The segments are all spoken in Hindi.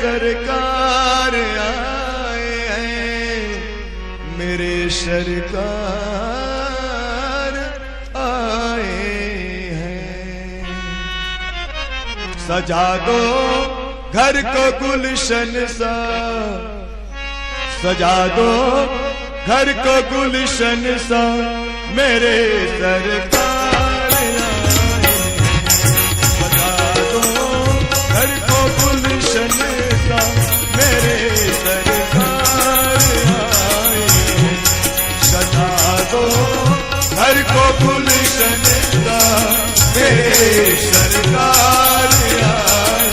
सरकार आए हैं, मेरे सरकार आए हैं। सजा दो घर को गुलशन सा, सजा दो घर को गुलशन सा, मेरे सरकार आए। सजा दो घर को गुलशन सा, मेरे सरकार आए। सजा दो घर को गुलशन सा, मेरे सरकार आए।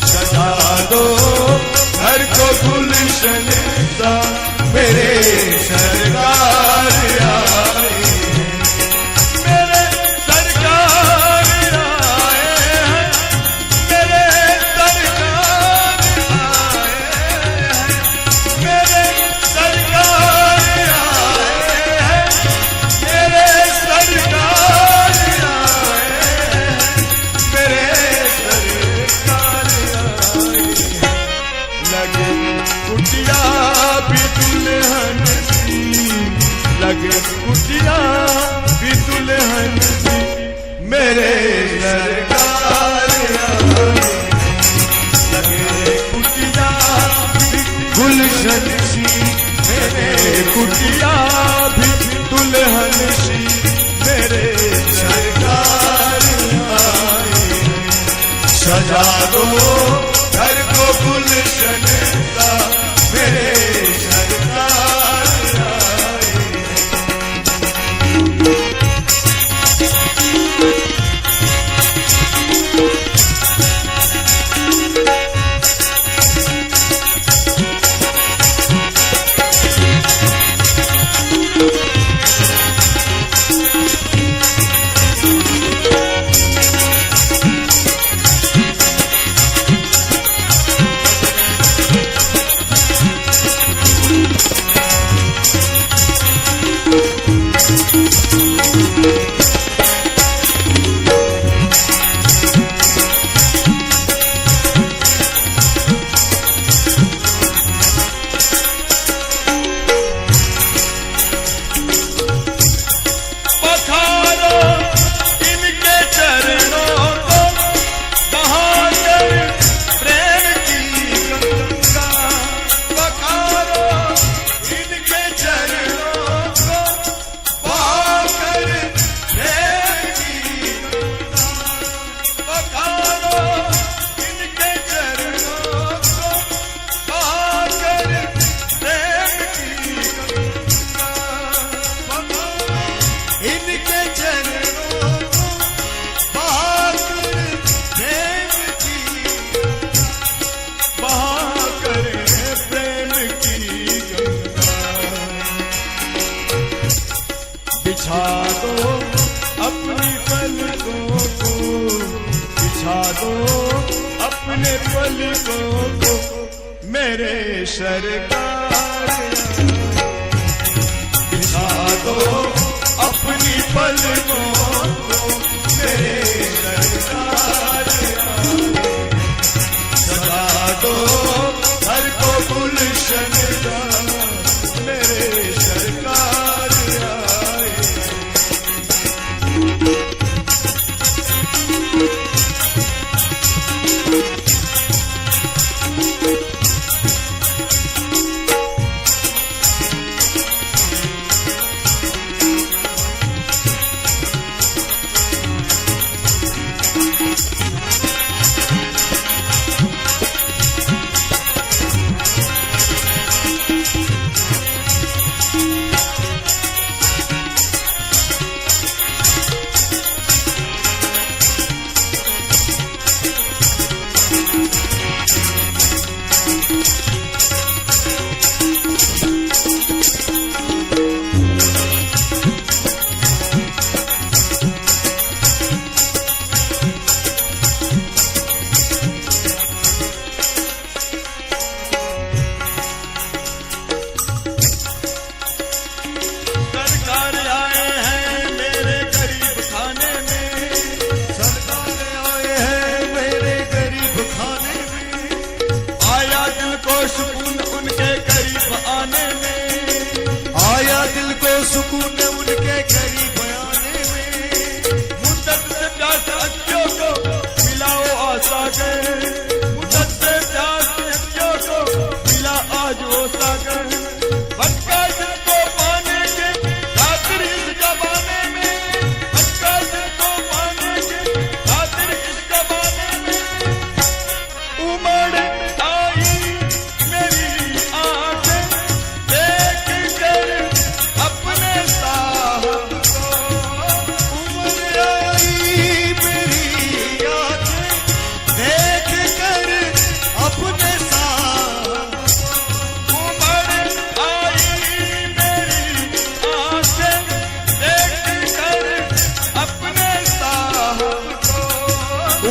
सजा दो घर को गुलशन सा, मेरे सरकार आए। मेरे सरकार आए हैं, मेरे सरकार आए हैं, मेरे सरकार आए हैं, मेरे सरकार आए हैं, मेरे सरकार आए। लगे कुटिया भी दुल्हन सी, लगे कुटिया भी दुल्हन सी, मेरे सरकार आए। लगे कुटिया भी गुलशन सी, मेरे कुटिया भी दुल्हन सी, मेरे सरकार आए। सजा दो घर को गुलशन सा, मेरे सरकार आए। बिछा दो अपनी पलकों को, बिछा दो अपने पलकों को, मेरे सरकार। बिछा दो अपनी पलकों को, मेरे सरकार। सजा दो घर को गुलशन सा, मेरे सरकार आए।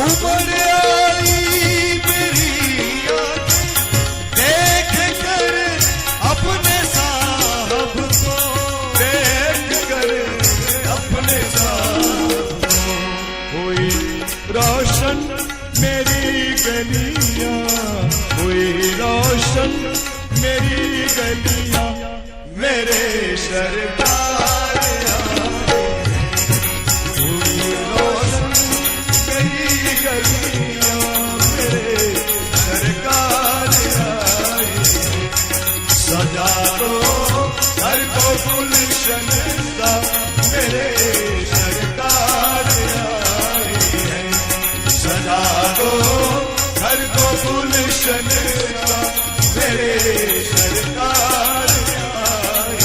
उमड़ आई मेरी आंखें देख कर अपने साहब को, देख कर अपने साहब को। हुई रोशन मेरी गलियां, हुई रोशन मेरी गलियां, मेरे सरकार आए। हुई रोशन मेरी गलियां, मेरे सरकार आए। सजा दो घर को गुलशन सा, मेरे सरकार आए। सजा दो घर को गुलशन सा, मेरे सरकार आए।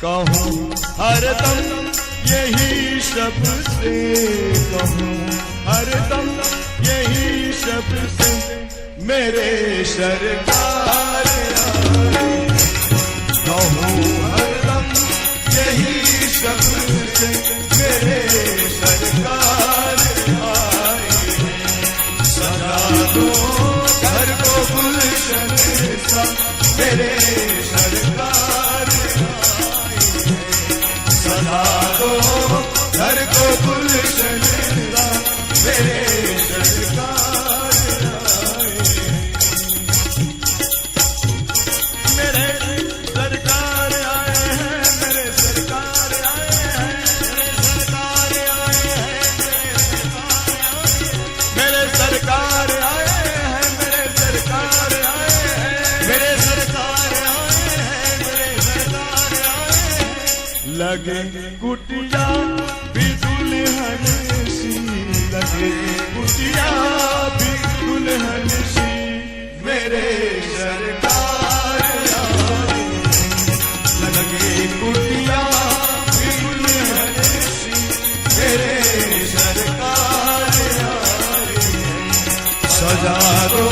कहूँ हरदम यही शब्द से, कहूँ हरदम यही शब्द से, मेरे सरकार आए। कहूँ हरदम यही शब्द से, मेरे सरकार आए। सजा दो घर को गुलशन सा, मेरे सरकार आए। सजा दो घर को गुलशन सा, मेरे सरकार आए। मेरे सरकार आए हैं, मेरे सरकार आए हैं, मेरे सरकार आए हैं, मेरे सरकार आए हैं, मेरे सरकार आए हैं, मेरे सरकार आए हैं, मेरे सरकार आए हैं। लगे कुटिया भी दुल्हन सी, लगे कुटिया भी दुल्हन सी, मेरे सरकार आए। लगे कुटिया भी दुल्हन सी, मेरे सरकार आए। सजा दो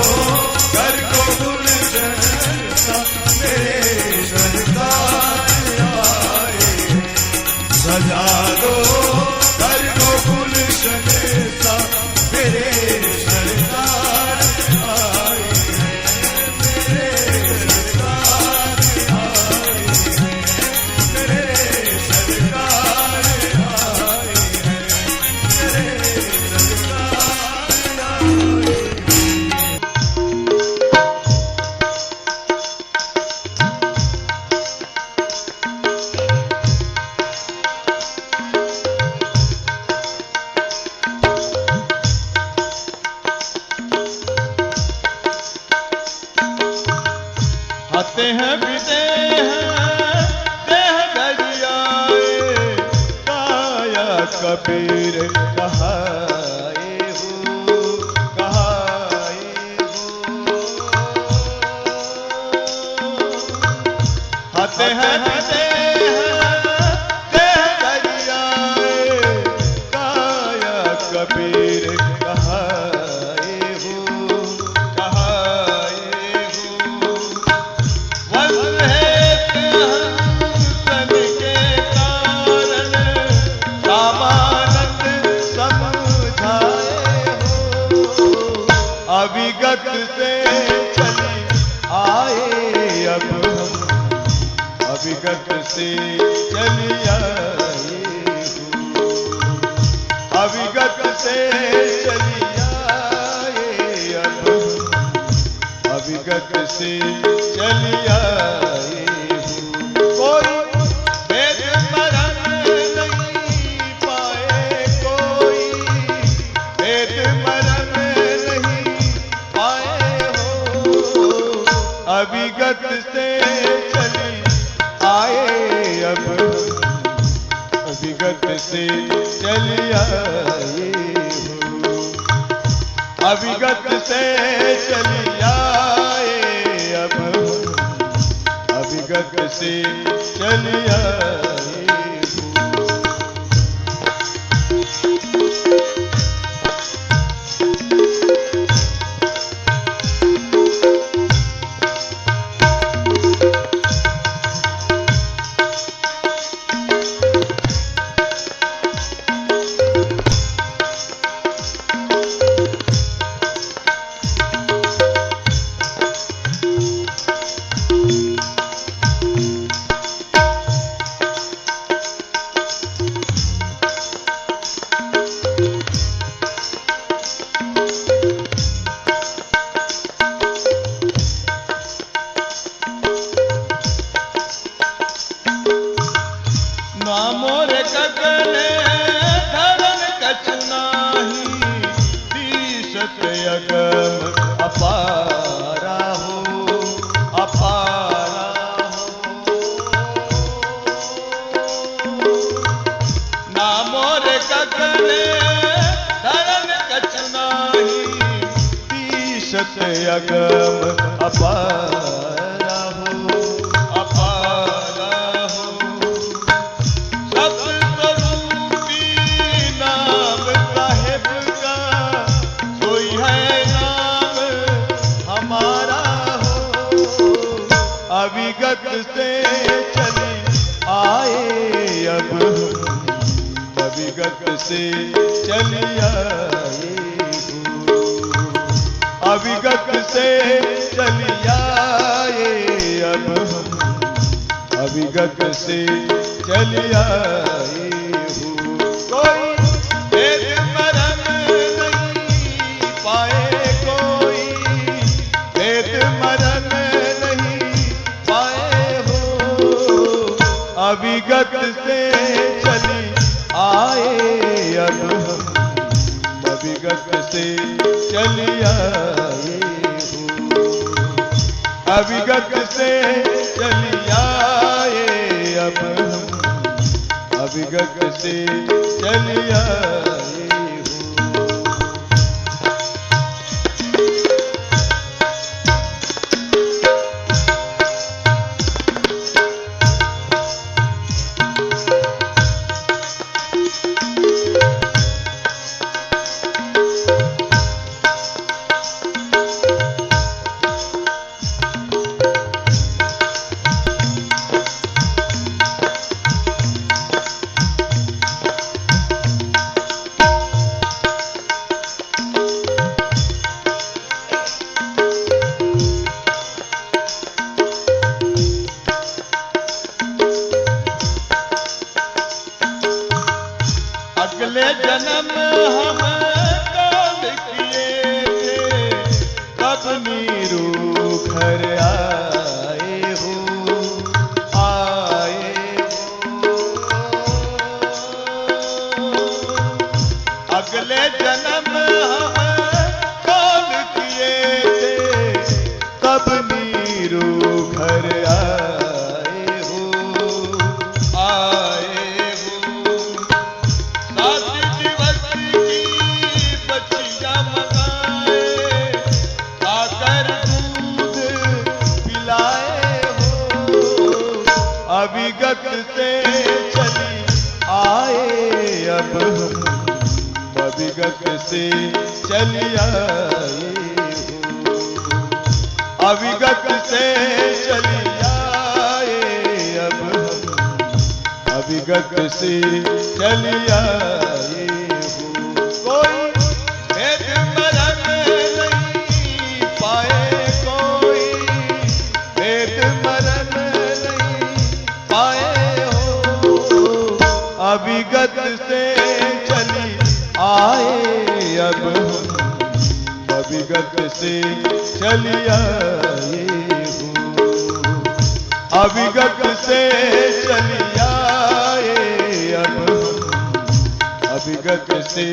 घर को गुलशन सा, मेरे सरकार आए। सजा दो घर को गुलशन सा, मेरे सरकार आए। मेरे सरकार आए, मेरे सरकार आए, मेरे सरकार आए। आते हैं बीते हैं देह गरियाए, काया कबीर कहाए हो, कहाए हो। आते हैं बीते हैं देह गरियाए, अविगत से चली आए हूँ, अविगत से चली आए, अब अविगत से चली आए हूँ। कोई भेद मरण नहीं पाए, कोई भेद मरण नहीं पाए हो, अविगत से चली आए, अब अविगत से चली आए हो, अविगत से चली आए, अब अविगत से चली आए हो। मोर गगने धरन कछु नाही, दिशत अगम अपारा हो, अपारा हो। ना मोर गगने धरन कछु नाही, दिशत अगम अपारा हो, अपारा हो। अविगत से चली आए, अब अविगत से चली आए हो, अविगत से चली आए, अब अविगत से चली आए हो। कोई भेद मरण नहीं पाए, कोई भेद मरण अविगत से चली आए, अब अविगत से चली आए हो, अविगत से चली आए, अब अविगत से चली आए हो। अगले जन्म हम कौन किए थे, कब नीरू घर आए हो, आए हो। अगले जन्म हम कौन किए थे, कब नीरू घर आए हो, आए हो। अविगत से चली आए, अब अविगत से चली आए हो, अविगत से चली आए, अब अविगत से चली आए हो। कोई भेद मरण नहीं पाए, कोई भेद मरण नहीं अविगत से चली आए अब हम, अविगत से चली आए हो, अविगत से चली आए अब हम, अविगत से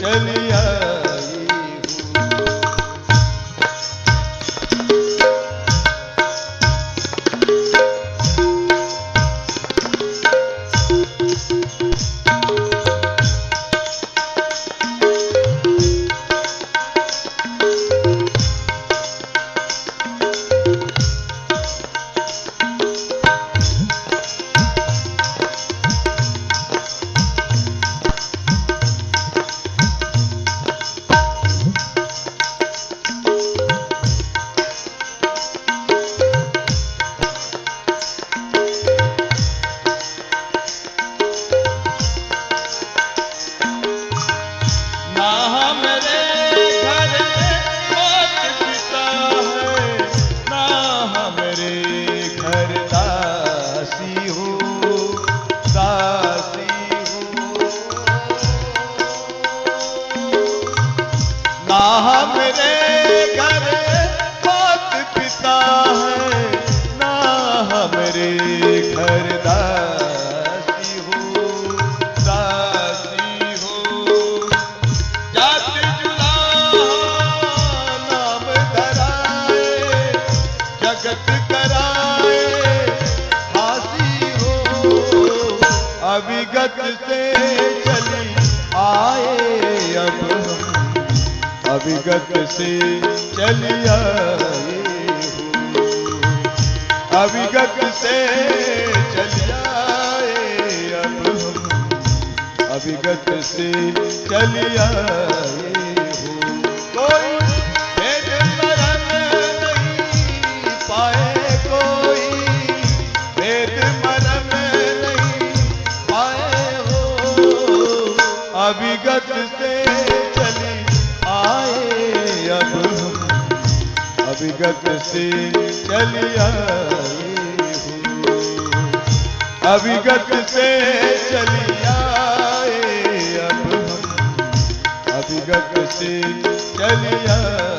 चली आए हो। हमरे घर मात पिता है, ना हमरे घर दासी हो, दासी हो। जाति जुला नाम धराए, जगत कराए हासी हो, अविगत से चली आए अब हम, अविगत से चली आए हो, अविगत से चली आए अब हम, अविगत से चली आए हो। कोई भेद मरण नहीं पाए, कोई भेद मरण नहीं पाए हो, अविगत से चली आए अब हम, अविगत से चली आए हो, अविगत से चली आए अब हम, अविगत से चली आए।